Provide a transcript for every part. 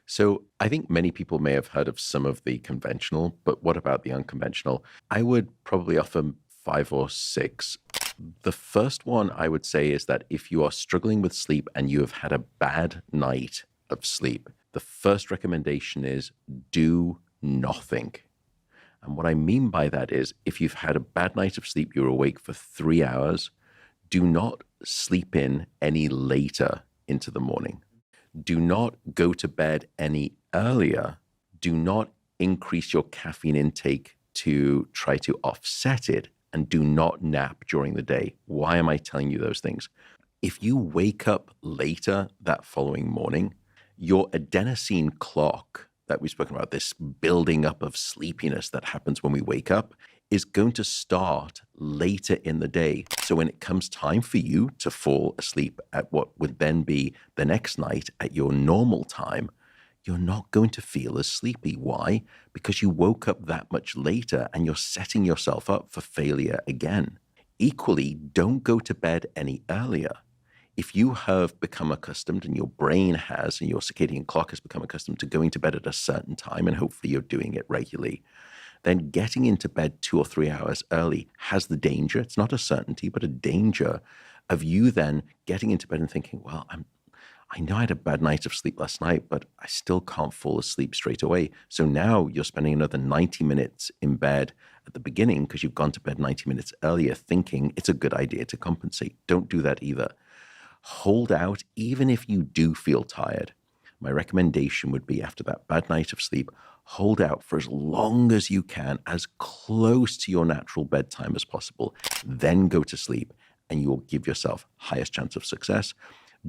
So I think many people may have heard of some of the conventional, but what about the unconventional? I would probably offer five or six. The first one I would say is that if you are struggling with sleep and you have had a bad night of sleep, the first recommendation is do nothing. And what I mean by that is if you've had a bad night of sleep, you're awake for 3 hours, do not sleep in any later into the morning. Do not go to bed any earlier. Do not increase your caffeine intake to try to offset it. And do not nap during the day. Why am I telling you those things? If you wake up later that following morning, your adenosine clock that we've spoken about, this building up of sleepiness that happens when we wake up, is going to start later in the day. So when it comes time for you to fall asleep at what would then be the next night at your normal time, you're not going to feel as sleepy. Why? Because you woke up that much later and you're setting yourself up for failure again. Equally, don't go to bed any earlier. If you have become accustomed and your brain has and your circadian clock has become accustomed to going to bed at a certain time, and hopefully you're doing it regularly, then getting into bed 2 or 3 hours early has the danger, it's not a certainty, but a danger of you then getting into bed and thinking, well, I know I had a bad night of sleep last night, but I still can't fall asleep straight away. So now you're spending another 90 minutes in bed at the beginning because you've gone to bed 90 minutes earlier thinking it's a good idea to compensate. Don't do that either. Hold out, even if you do feel tired. My recommendation would be after that bad night of sleep, hold out for as long as you can, as close to your natural bedtime as possible. Then go to sleep and you will give yourself highest chance of success.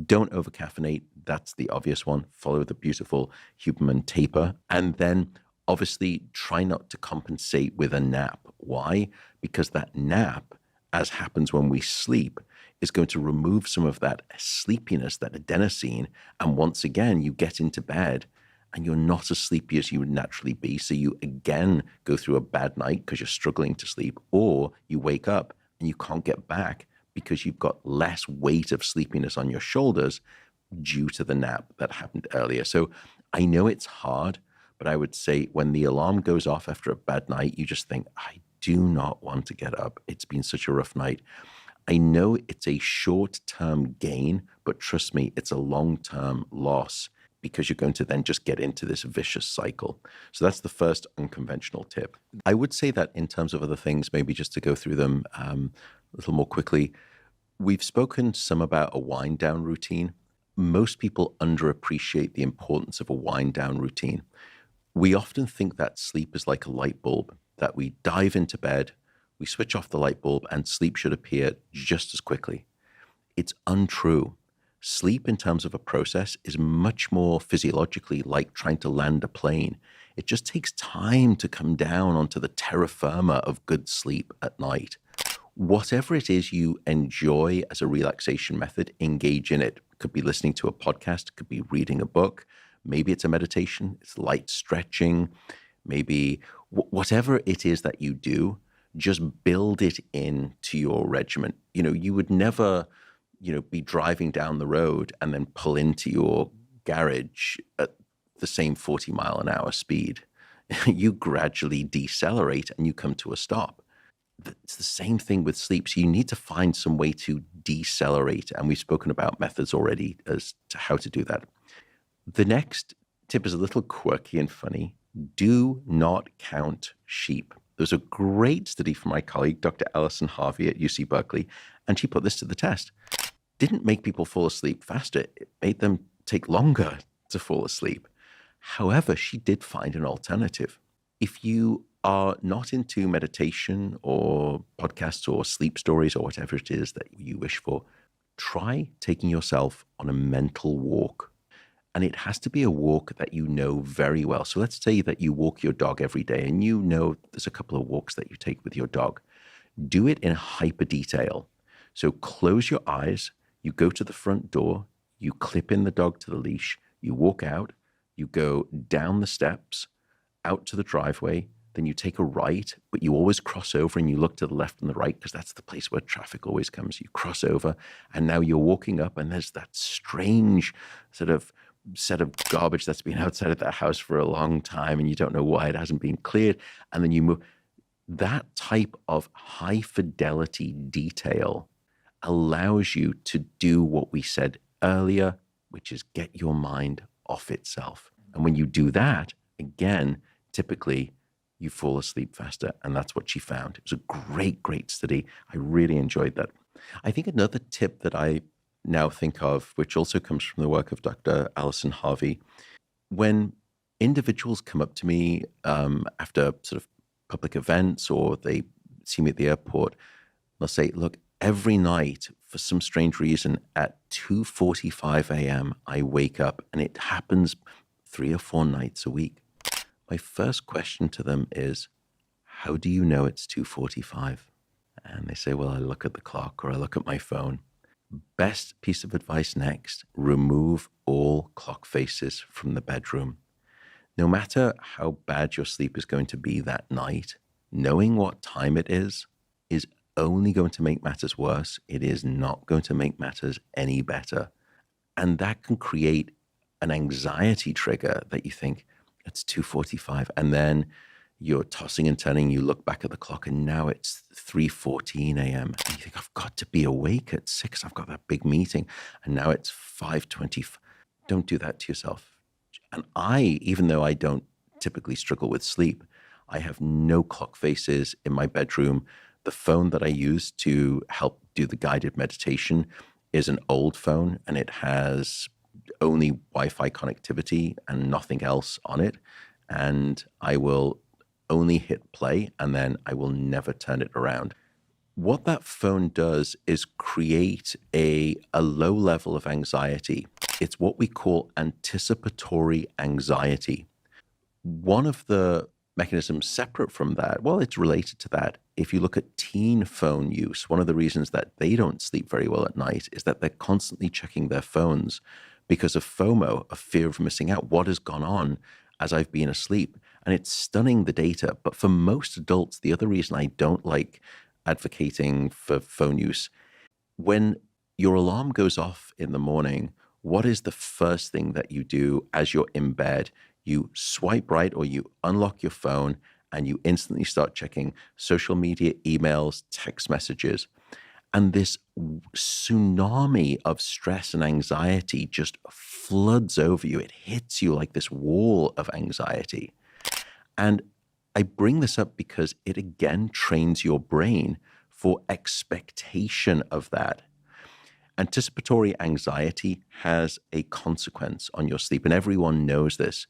Don't overcaffeinate. That's the obvious one. Follow the beautiful Huberman taper. And then obviously try not to compensate with a nap. Why? Because that nap, as happens when we sleep, is going to remove some of that sleepiness, that adenosine. And once again, you get into bed and you're not as sleepy as you would naturally be. So you again go through a bad night because you're struggling to sleep, or you wake up and you can't get back because you've got less weight of sleepiness on your shoulders due to the nap that happened earlier. So I know it's hard, but I would say when the alarm goes off after a bad night, you just think, I do not want to get up. It's been such a rough night. I know it's a short-term gain, but trust me, it's a long-term loss because you're going to then just get into this vicious cycle. So that's the first unconventional tip. I would say that in terms of other things, maybe just to go through them a little more quickly, we've spoken some about a wind down routine. Most people underappreciate the importance of a wind down routine. We often think that sleep is like a light bulb, that we dive into bed, we switch off the light bulb, and sleep should appear just as quickly. It's untrue. Sleep, in terms of a process, is much more physiologically like trying to land a plane. It just takes time to come down onto the terra firma of good sleep at night. Whatever it is you enjoy as a relaxation method, engage in it. Could be listening to a podcast, could be reading a book, maybe it's a meditation, it's light stretching, maybe whatever it is that you do, just build it into your regimen. You would never, be driving down the road and then pull into your garage at the same 40-mile-an-hour speed. You gradually decelerate and you come to a stop. It's the same thing with sleep. So you need to find some way to decelerate. And we've spoken about methods already as to how to do that. The next tip is a little quirky and funny. Do not count sheep. There's a great study from my colleague, Dr. Alison Harvey at UC Berkeley, and she put this to the test. Didn't make people fall asleep faster. It made them take longer to fall asleep. However, she did find an alternative. If you are not into meditation or podcasts or sleep stories or whatever it is that you wish for, try taking yourself on a mental walk. And it has to be a walk that you know very well. So let's say that you walk your dog every day and you know there's a couple of walks that you take with your dog. Do it in hyper detail. So close your eyes, you go to the front door, you clip in the dog to the leash, you walk out, you go down the steps, out to the driveway, then you take a right, but you always cross over and you look to the left and the right because that's the place where traffic always comes. You cross over and now you're walking up and there's that strange sort of set of garbage that's been outside of that house for a long time and you don't know why it hasn't been cleared. And then you move. That type of high fidelity detail allows you to do what we said earlier, which is get your mind off itself. And when you do that, again, typically you fall asleep faster. And that's what she found. It was a great, great study. I really enjoyed that. I think another tip that I now think of, which also comes from the work of Dr. Alison Harvey, when individuals come up to me after sort of public events or they see me at the airport, they'll say, look, every night for some strange reason at 2:45 a.m. I wake up, and it happens 3 or 4 nights a week. My first question to them is, how do you know it's 2:45? And they say, well, I look at the clock or I look at my phone. Best piece of advice next, remove all clock faces from the bedroom. No matter how bad your sleep is going to be that night, knowing what time it is only going to make matters worse. It is not going to make matters any better. And that can create an anxiety trigger that you think, it's 2:45. And then you're tossing and turning, you look back at the clock, and now it's 3:14 a.m. And you think, I've got to be awake at 6. I've got that big meeting. And now it's 5:20. Don't do that to yourself. And even though I don't typically struggle with sleep, I have no clock faces in my bedroom. The phone that I use to help do the guided meditation is an old phone, and it has only Wi-Fi connectivity and nothing else on it. And I will only hit play, and then I will never turn it around. What that phone does is create a low level of anxiety. It's what we call anticipatory anxiety. One of the mechanisms separate from that, well, it's related to that. If you look at teen phone use, one of the reasons that they don't sleep very well at night is that they're constantly checking their phones because of FOMO, of fear of missing out. What has gone on as I've been asleep? And it's stunning the data. But for most adults, the other reason I don't like advocating for phone use, when your alarm goes off in the morning, what is the first thing that you do as you're in bed? You swipe right or you unlock your phone and you instantly start checking social media, emails, text messages. And this tsunami of stress and anxiety just floods over you. It hits you like this wall of anxiety. And I bring this up because it again trains your brain for expectation of that. Anticipatory anxiety has a consequence on your sleep, and everyone knows this.